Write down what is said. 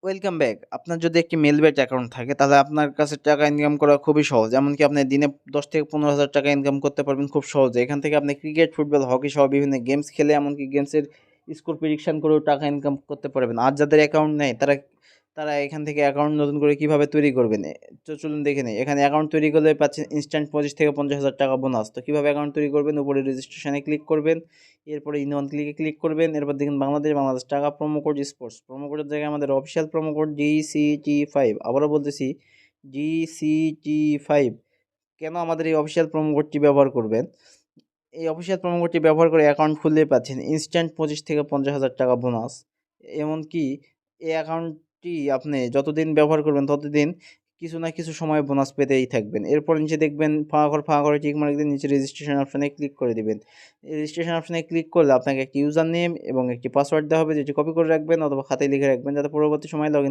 Welcome back. আপনার যদি একটি মেলবেট অ্যাকাউন্ট থাকে তাহলে আপনার কাছে টাকা ইনকাম করা খুবই সহজ। এমনকি আপনি দিনে ১০ থেকে ১৫,০০০ টাকা ইনকাম করতে পারবেন খুব সহজে। এখান থেকে আপনি ক্রিকেট, ফুটবল, হকি সহ বিভিন্ন গেমস খেলে এমনকি গেমসের স্কোর প্রেডিকশন করেও টাকা ইনকাম করতে পারবেন। আর যাদের অ্যাকাউন্ট নেই তারা তারা এখান থেকে অ্যাকাউন্ট নতুন করে কিভাবে তৈরি করবেন? তো চলুন দেখে নেই। এখানে অ্যাকাউন্ট তৈরি করলে পাচ্ছেন ইনস্ট্যান্ট ২৫ থেকে ৫০,০০০ টাকা বোনাস। তো কিভাবে অ্যাকাউন্ট তৈরি করবেন? উপরে রেজিস্ট্রেশনে ক্লিক করবেন। এরপরে ইন ওয়ান ক্লিকে ক্লিক করবেন। এরপর দেখুন বাংলাদেশ টাকা প্রোমো কোড স্পোর্টস। প্রোমো কোডের জায়গায় আমাদের অফিসিয়াল প্রোমো কোড GCT5 আবারও বলতেছি GCT5। কেন আমাদের এই অফিসিয়াল প্রোমো কোডটি ব্যবহার করবেন? এই অফিসিয়াল প্রোমো কোডটি ব্যবহার করে অ্যাকাউন্ট খুললেই পাচ্ছেন ইনস্ট্যান্ট ২৫ থেকে ৫০,০০০ টাকা বোনাস। এমনকি এই অ্যাকাউন্টটি আপনি যতদিন ব্যবহার করবেন ততদিন কিছু না কিছু সময় বোনাস পেতেই থাকবেন। এরপর নিচে দেখবেন ফাঁকা ঘরে টিক মার্ক দিয়ে নিচে রেজিস্ট্রেশন অপশনে ক্লিক করে দিবেন। এই রেজিস্ট্রেশন অপশনে ক্লিক করলে আপনাকে একটি ইউজার নেম এবং একটি পাসওয়ার্ড দেওয়া হবে, যেটি কপি করে রাখবেন অথবা খাতায় লিখে রাখবেন যাতে পরবর্তী সময়ে লগইন